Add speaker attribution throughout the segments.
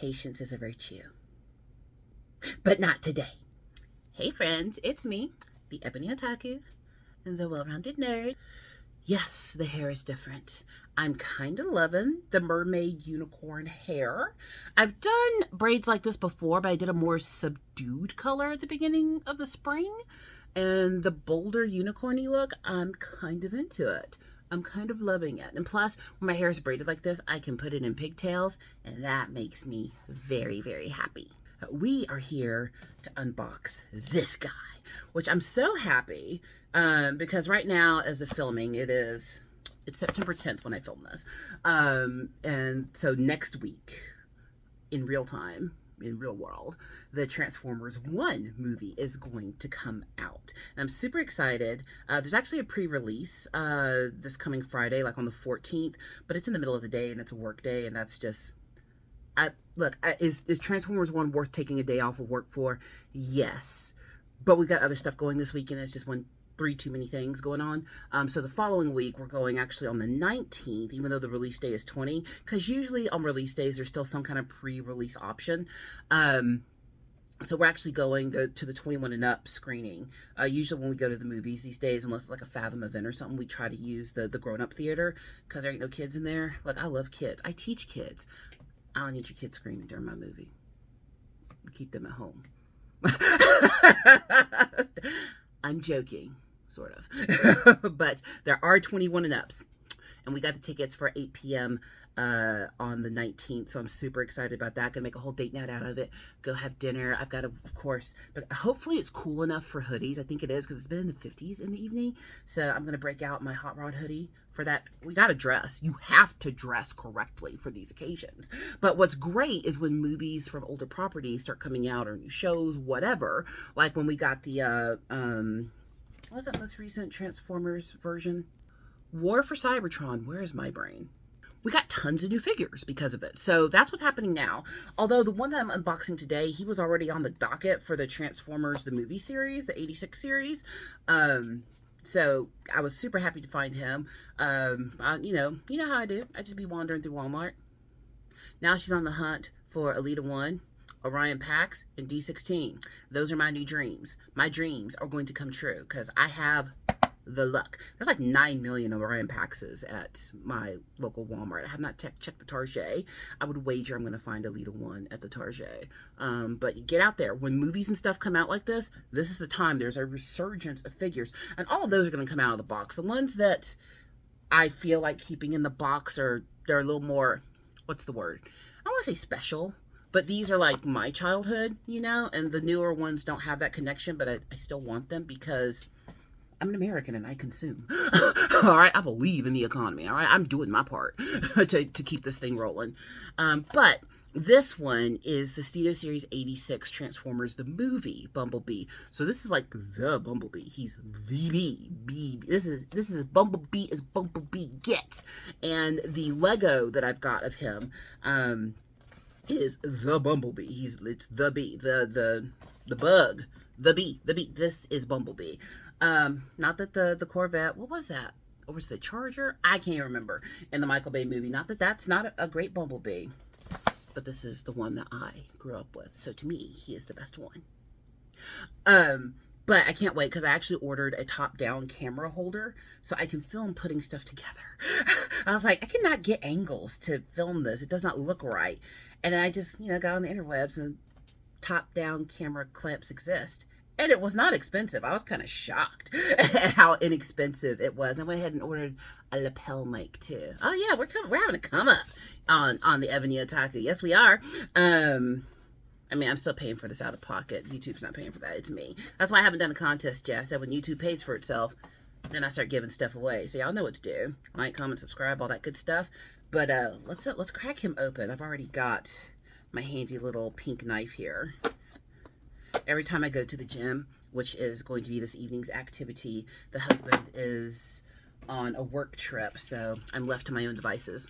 Speaker 1: patience is a virtue. But not today. Hey friends, it's me, the Ebony Otaku, the well-rounded nerd. Yes, the hair is different. I'm kind of loving the mermaid unicorn hair. I've done braids like this before, but I did a more subdued color at the beginning of the spring. And the bolder unicorny look, I'm kind of into it. I'm kind of loving it. And plus, when my hair is braided like this, I can put it in pigtails, and that makes me very, very happy. We are here to unbox this guy, which I'm so happy because right now, as of filming, it's September 10th when I film this. And so next week, in real time, in real world, the Transformers 1 movie is going to come out. And I'm super excited. There's actually a pre-release this coming Friday, like on the 14th, but it's in the middle of the day and it's a work day, and that's just... is Transformers 1 worth taking a day off of work for? Yes. But we've got other stuff going this weekend. It's just three too many things going on. So the following week, we're going actually on the 19th, even though the release day is 20, because usually on release days, there's still some kind of pre-release option. So we're actually going to the 21 and up screening. Usually when we go to the movies these days, unless it's like a Fathom event or something, we try to use the grown-up theater because there ain't no kids in there. Like, I love kids. I teach kids. I don't need your kids screaming during my movie. Keep them at home. I'm joking, sort of. But there are 21 and ups. And we got the tickets for 8 p.m. On the 19th. So I'm super excited about that. Gonna make a whole date night out of it. Go have dinner. I've got, of course, but hopefully it's cool enough for hoodies. I think it is because it's been in the 50s in the evening. So I'm gonna break out my Hot Rod hoodie for that. We gotta dress. You have to dress correctly for these occasions. But what's great is when movies from older properties start coming out, or new shows, whatever. Like when we got the what was that most recent Transformers version? War for Cybertron. Where is my brain? We got tons of new figures because of it. So that's what's happening now. Although the one that I'm unboxing today, he was already on the docket for the Transformers, the movie series, the 86 series. So I was super happy to find him. You know how I do. I just be wandering through Walmart. Now she's on the hunt for Elita 1, Orion Pax, and D16. Those are my new dreams. My dreams are going to come true because I have the luck. There's like 9 million Orion Paxes at my local Walmart. I have not checked the Target. I would wager I'm going to find Elita 1 at the Target. But get out there. When movies and stuff come out like this is the time. There's a resurgence of figures. And all of those are going to come out of the box. The ones that I feel like keeping in the box they're a little more, what's the word? I don't want to say special, but these are like my childhood, you know? And the newer ones don't have that connection, but I still want them because I'm an American and I consume. All right, I believe in the economy. All right, I'm doing my part to keep this thing rolling. But this one is the Studio Series 86 Transformers the movie Bumblebee. So this is like the Bumblebee. He's the bee. This is as Bumblebee as Bumblebee gets. And the Lego that I've got of him is the Bumblebee. It's the bee, the bug, the bee. This is Bumblebee. Not that the Corvette, what was that? Or was it the Charger? I can't remember. In the Michael Bay movie. Not that that's not a great Bumblebee. But this is the one that I grew up with. So to me, he is the best one. But I can't wait because I actually ordered a top-down camera holder so I can film putting stuff together. I was like, I cannot get angles to film this. It does not look right. And then I just, got on the interwebs and top-down camera clamps exist. And it was not expensive. I was kind of shocked at how inexpensive it was. I went ahead and ordered a lapel mic too. Oh yeah, we're having a come up on the Ebony Otaku. Yes, we are. I'm still paying for this out of pocket. YouTube's not paying for that. It's me. That's why I haven't done a contest yet. I said when YouTube pays for itself, then I start giving stuff away. So y'all know what to do. Like, comment, subscribe, all that good stuff. But let's crack him open. I've already got my handy little pink knife here. Every time I go to the gym, which is going to be this evening's activity, the husband is on a work trip, so I'm left to my own devices.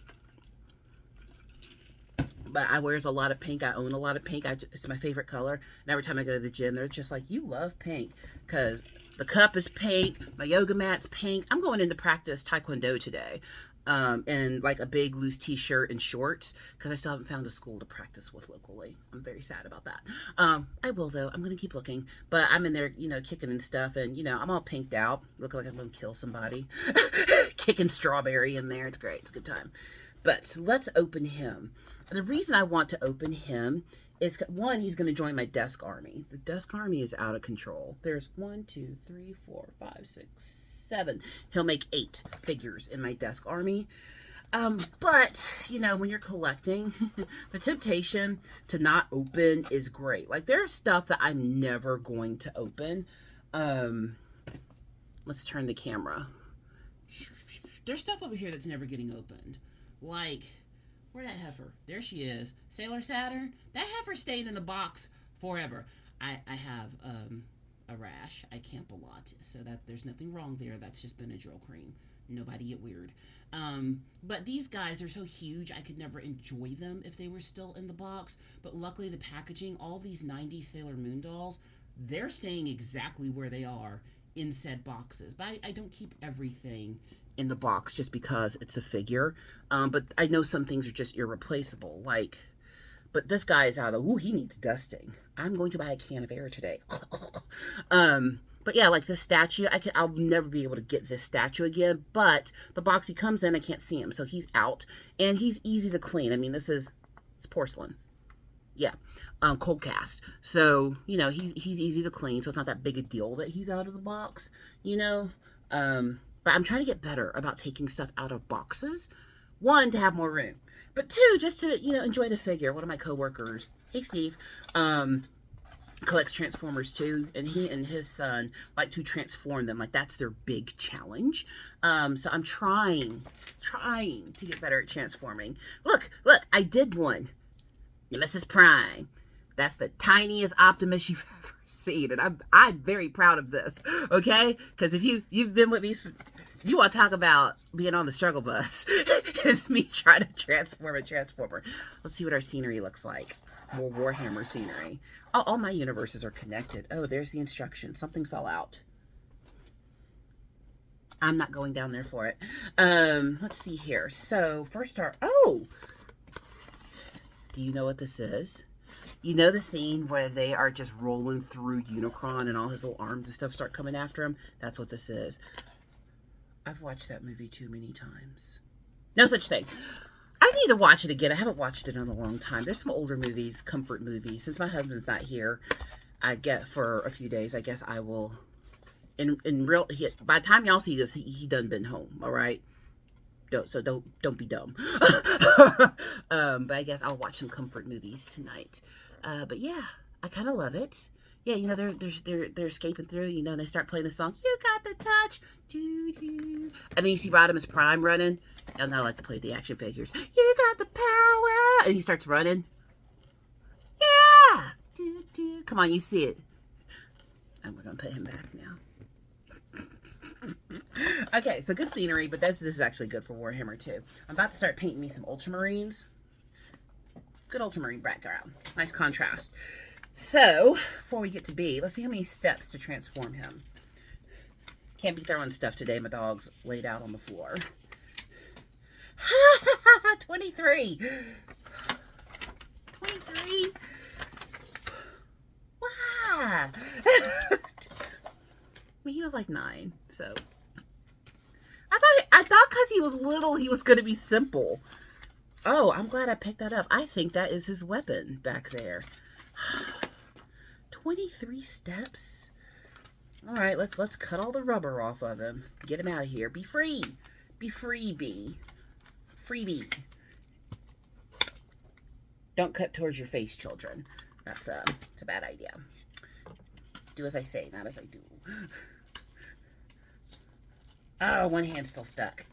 Speaker 1: But I wears a lot of pink. I own a lot of pink. It's my favorite color. And every time I go to the gym, they're just like, you love pink. Because the cup is pink. My yoga mat's pink. I'm going into practice Taekwondo today. and like a big loose t-shirt and shorts because I still haven't found a school to practice with locally. I'm very sad about that. I will though. I'm gonna keep looking, but I'm in there, kicking and stuff, and I'm all pinked out, looking like I'm gonna kill somebody, kicking strawberry in there. It's great. It's a good time. But let's open him. The reason I want to open him is one, he's going to join my desk army. The desk army is out of control. There's 1, 2, 3, 4, 5, 6, 7. He'll make 8 figures in my desk army. But, when you're collecting, the temptation to not open is great. Like, there's stuff that I'm never going to open. Let's turn the camera. There's stuff over here that's never getting opened. Like, where'd that heifer? There she is. Sailor Saturn. That heifer stayed in the box forever. I have a rash. I camp a lot, so that there's nothing wrong there. That's just Benadryl cream. Nobody get weird. But these guys are so huge, I could never enjoy them if they were still in the box. But luckily, the packaging, all these 90s Sailor Moon dolls, they're staying exactly where they are in said boxes. But I don't keep everything in the box just because it's a figure. But I know some things are just irreplaceable. Like, but this guy is out of the, he needs dusting. I'm going to buy a can of air today. But yeah, like this statue, I'll never be able to get this statue again. But the box he comes in, I can't see him. So he's out. And he's easy to clean. I mean, it's porcelain. Yeah. Cold cast. So, he's easy to clean. So it's not that big a deal that he's out of the box, But I'm trying to get better about taking stuff out of boxes. 1, to have more room. But 2, just to, enjoy the figure. One of my coworkers, hey Steve, collects Transformers too. And he and his son like to transform them. Like, that's their big challenge. So I'm trying to get better at transforming. Look, I did one. Nemesis Prime. That's the tiniest Optimus you've ever seen. And I'm very proud of this. Okay? Because if you've been with me, you want to talk about being on the struggle bus. It's me trying to transform a Transformer. Let's see what our scenery looks like. More Warhammer scenery. Oh, all my universes are connected. Oh, there's the instruction. Something fell out. I'm not going down there for it. Let's see here. So, first do you know what this is? You know the scene where they are just rolling through Unicron and all his little arms and stuff start coming after him? That's what this is. I've watched that movie too many times. No such thing. I need to watch it again. I haven't watched it in a long time. There's some older movies, comfort movies. Since my husband's not here, for a few days, I guess I will. By the time y'all see this, he done been home. All right. Don't be dumb. But I guess I'll watch some comfort movies tonight. But yeah, I kind of love it. Yeah, they're escaping through. And they start playing the song. You got the touch, doo-doo. And then you see Rodimus Prime running. And I like to play the action figures. You got the power, and he starts running. Yeah, doo-doo. Come on, you see it. And we're gonna put him back now. Okay, so good scenery, but this is actually good for Warhammer too. I'm about to start painting me some Ultramarines. Good Ultramarine background. Nice contrast. So, before we get to B, let's see how many steps to transform him. Can't be throwing stuff today. My dog's laid out on the floor. 23. 23. Wow. I mean, he was like 9, so. I thought because he was little, he was going to be simple. Oh, I'm glad I picked that up. I think that is his weapon back there. 23 steps. All right, let's cut all the rubber off of him. Get him out of here. Be free. Be free, bee. Free bee. Don't cut towards your face, children. It's a bad idea. Do as I say, not as I do. Oh, one hand's still stuck.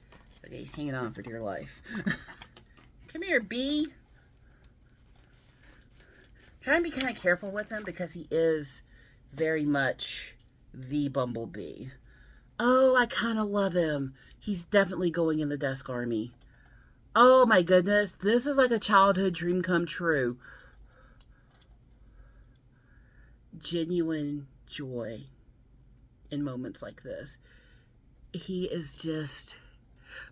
Speaker 1: Okay, he's hanging on for dear life. Come here, bee. Try and be kind of careful with him because he is very much the Bumblebee. Oh, I kind of love him. He's definitely going in the desk army. Oh my goodness. This is like a childhood dream come true. Genuine joy in moments like this. He is just...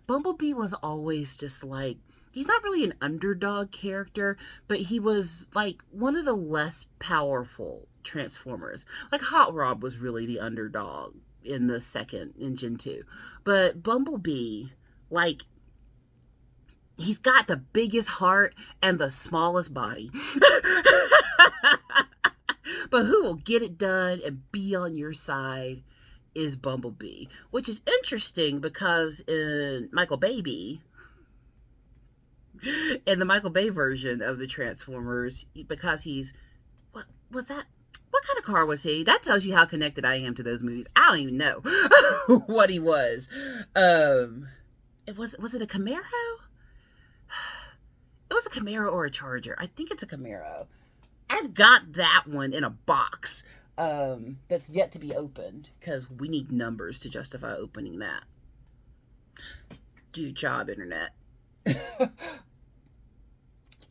Speaker 1: Bumblebee was always just like, he's not really an underdog character, but he was like one of the less powerful Transformers. Like Hot Rod was really the underdog in the second, in Gen 2. But Bumblebee, like, he's got the biggest heart and the smallest body. But who will get it done and be on your side is Bumblebee, which is interesting because in the Michael Bay version of the Transformers, because he's, what was that? What kind of car was he? That tells you how connected I am to those movies. I don't even know what he was. Was it a Camaro? It was a Camaro or a Charger. I think it's a Camaro. I've got that one in a box that's yet to be opened because we need numbers to justify opening that. Do your job, internet.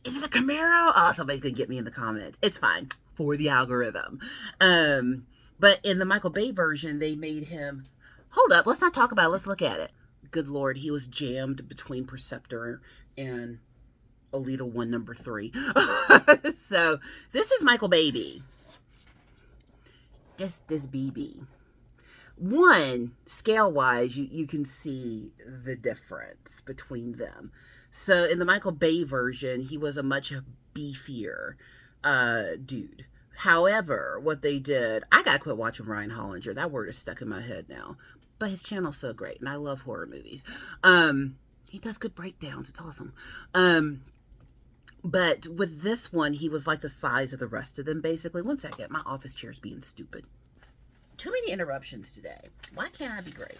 Speaker 1: Is it a Camaro? Oh, somebody's going to get me in the comments. It's fine. For the algorithm. But in the Michael Bay version, they made him... Hold up. Let's not talk about it. Let's look at it. Good Lord. He was jammed between Perceptor and Alita 1 number 3. So, this is Michael Baby. This BB. One, scale-wise, you can see the difference between them. So in the Michael Bay version, he was a much beefier dude. However, what they did, I gotta quit watching Ryan Hollinger. That word is stuck in my head now. But his channel's so great, and I love horror movies. He does good breakdowns. It's awesome. But with this one, he was like the size of the rest of them, basically. One second, my office chair's being stupid. Too many interruptions today. Why can't I be great?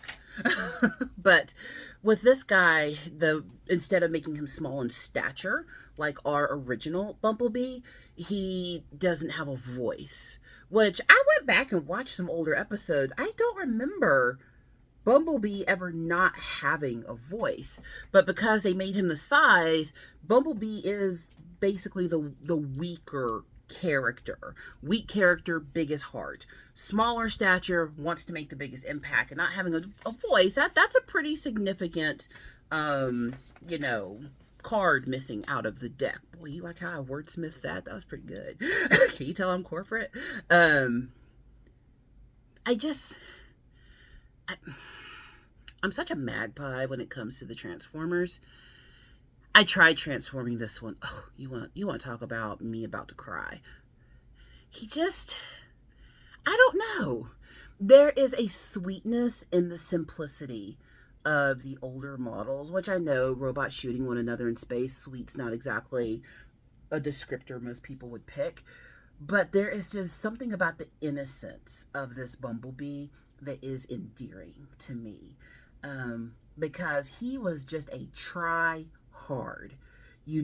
Speaker 1: But with this guy, instead of making him small in stature, like our original Bumblebee, he doesn't have a voice. Which, I went back and watched some older episodes. I don't remember Bumblebee ever not having a voice. But because they made him the size, Bumblebee is basically the weaker character. Weak character, biggest heart. Smaller stature, wants to make the biggest impact. And not having a voice, that's a pretty significant, card missing out of the deck. Boy, you like how I wordsmithed that? That was pretty good. Can you tell I'm corporate? I'm such a magpie when it comes to the Transformers. I tried transforming this one. Oh, you want to talk about me about to cry. I don't know. There is a sweetness in the simplicity of the older models, which I know robots shooting one another in space, sweet's not exactly a descriptor most people would pick. But there is just something about the innocence of this Bumblebee that is endearing to me. Because he was just a try-hard. They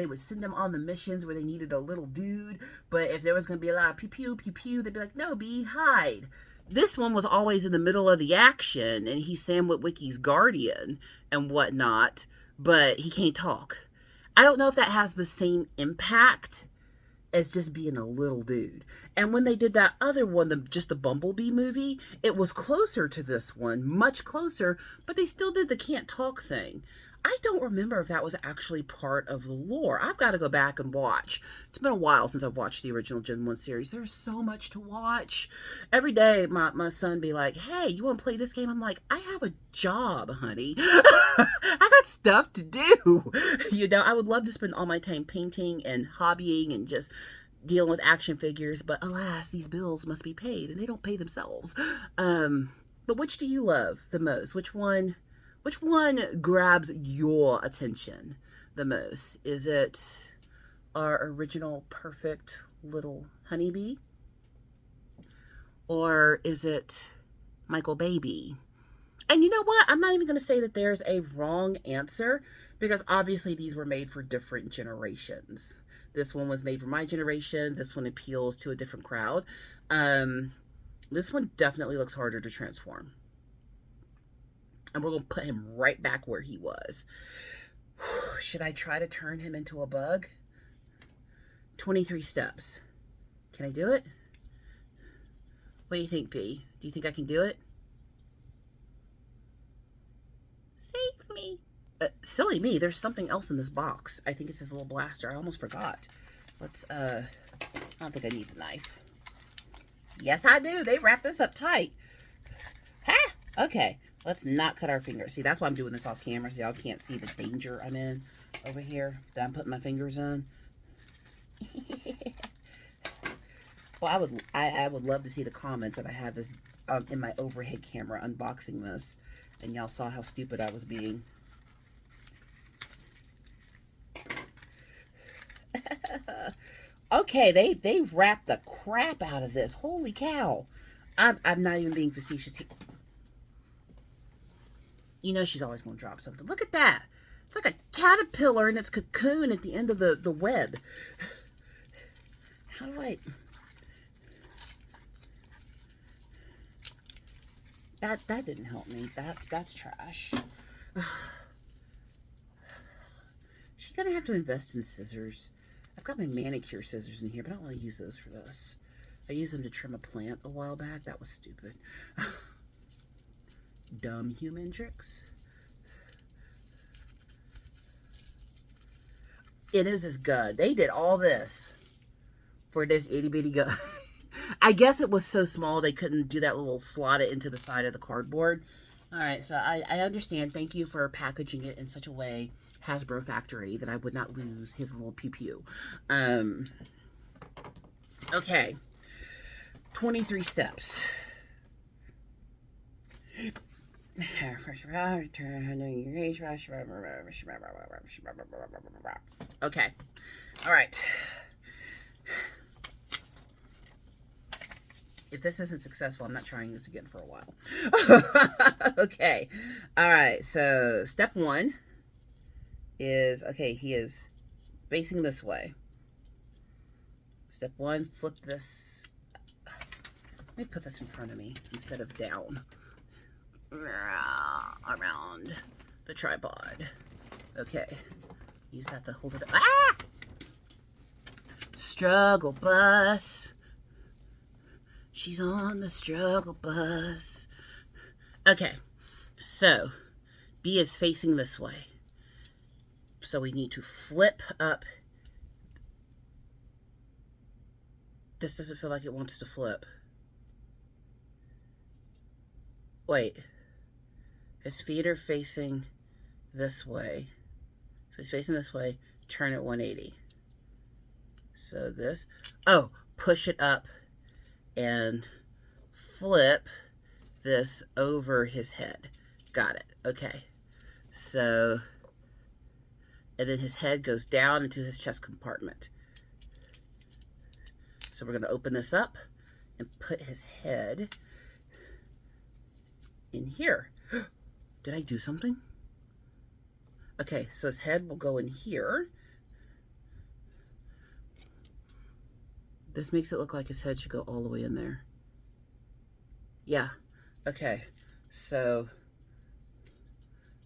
Speaker 1: would send him on the missions where they needed a little dude, but if there was going to be a lot of pew-pew, pew-pew, they'd be like, no, B, hide. This one was always in the middle of the action, and he's Sam Witwicky's guardian and whatnot, but he can't talk. I don't know if that has the same impact as just being a little dude. And when they did that other one, just the Bumblebee movie, it was closer to this one, much closer, but they still did the can't talk thing. I don't remember if that was actually part of the lore. I've got to go back and watch. It's been a while since I've watched the original Gen 1 series. There's so much to watch. Every day, my son be like, hey, you want to play this game? I'm like, I have a job, honey. I got stuff to do. I would love to spend all my time painting and hobbying and just dealing with action figures. But alas, these bills must be paid, and they don't pay themselves. But which do you love the most? Which one grabs your attention the most? Is it our original perfect little honeybee? Or is it Michael Baby? And you know what? I'm not even going to say that there's a wrong answer, because obviously these were made for different generations. This one was made for my generation. This one appeals to a different crowd. This one definitely looks harder to transform. And we're going to put him right back where he was. Should I try to turn him into a bug? 23 steps. Can I do it? What do you think, P? Do you think I can do it? Save me. Silly me, there's something else in this box. I think it's his little blaster. I almost forgot. Let's, I don't think I need the knife. Yes, I do. They wrap this up tight. Ha! Okay, let's not cut our fingers. See, that's why I'm doing this off camera, so y'all can't see the danger I'm in over here that I'm putting my fingers in. Well, I would love to see the comments if I had this in my overhead camera unboxing this, and y'all saw how stupid I was being. Okay, they wrapped the crap out of this. Holy cow! I'm not even being facetious. You know she's always going to drop something. Look at that. It's like a caterpillar in its cocoon at the end of the web. How do I... That didn't help me. That's trash. She's going to have to invest in scissors. I've got my manicure scissors in here, but I don't want to use those for this. I used them to trim a plant a while back. That was stupid. Dumb human tricks. It is his gun. They did all this for this itty bitty gun. I guess it was so small they couldn't do that little slot it into the side of the cardboard. All right, so I understand. Thank you for packaging it in such a way, Hasbro factory, that I would not lose his little pew-pew. Okay. 23 steps. Okay. All right. If this isn't successful, I'm not trying this again for a while. Okay. All right. So step 1 is, okay, he is facing this way. Step 1, flip this. Let me put this in front of me instead of down. Around the tripod. Okay. Use that to hold it up. Ah! Struggle bus. She's on the struggle bus. Okay. So, B is facing this way. So we need to flip up. This doesn't feel like it wants to flip. Wait. His feet are facing this way. So he's facing this way. Turn it 180. So this. Oh, push it up and flip this over his head. Got it. Okay. So, and then his head goes down into his chest compartment. So we're going to open this up and put his head in here. Did I do something? Okay, so his head will go in here. This makes it look like his head should go all the way in there. Yeah. Okay. So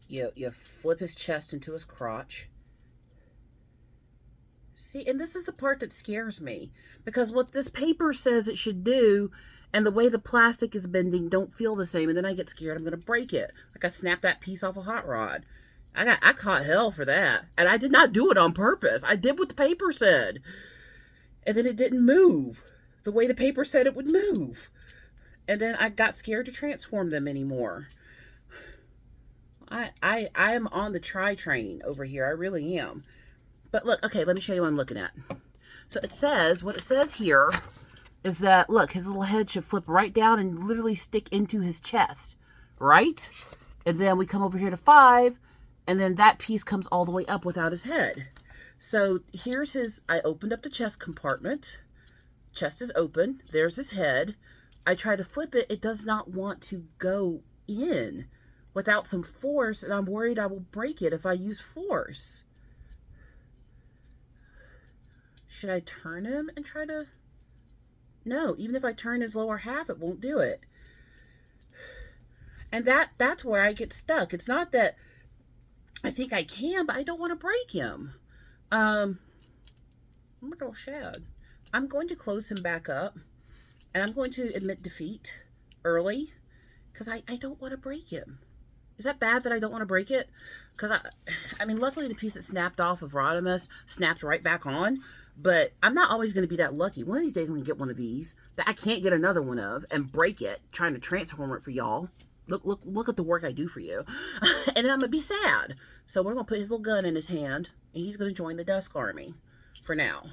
Speaker 1: you flip his chest into his crotch. See, and this is the part that scares me, because what this paper says it should do and the way the plastic is bending don't feel the same, and then I get scared I'm going to break it. Like I snapped that piece off a hot rod. I caught hell for that. And I did not do it on purpose. I did what the paper said. And then it didn't move the way the paper said it would move. And then I got scared to transform them anymore. I am on the try train over here. I really am. But look, okay, let me show you what I'm looking at. So it says, what it says here is that, look, his little head should flip right down and literally stick into his chest, right? And then we come over here to 5, and then that piece comes all the way up without his head. So here's his, I opened up the chest compartment. Chest is open. There's his head. I try to flip it. It does not want to go in without some force, and I'm worried I will break it if I use force. Should I turn him and try to... No, even if I turn his lower half, it won't do it. And that's where I get stuck. It's not that I think I can, but I don't want to break him. Oh my gosh, Shad. I'm going to close him back up, and I'm going to admit defeat early, because I don't want to break him. Is that bad that I don't want to break it? Because I mean, luckily the piece that snapped off of Rodimus snapped right back on. But I'm not always going to be that lucky. One of these days I'm going to get one of these that I can't get another one of and break it trying to transform it for y'all. Look at the work I do for you. And then I'm going to be sad. So we're going to put his little gun in his hand and he's going to join the Dusk Army for now.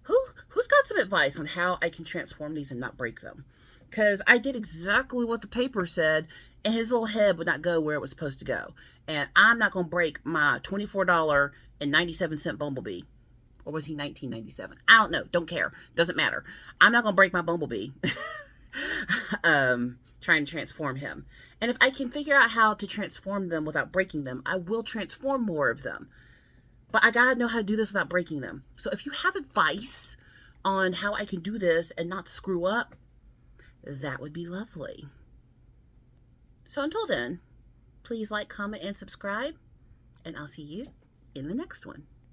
Speaker 1: Who's got some advice on how I can transform these and not break them? Because I did exactly what the paper said, and his little head would not go where it was supposed to go. And I'm not going to break my $24.97 Bumblebee. Or was he $19.97? I don't know. Don't care. Doesn't matter. I'm not going to break my Bumblebee trying to transform him. And if I can figure out how to transform them without breaking them, I will transform more of them. But I gotta know how to do this without breaking them. So if you have advice on how I can do this and not screw up, that would be lovely. So until then, please like, comment, and subscribe. And I'll see you in the next one.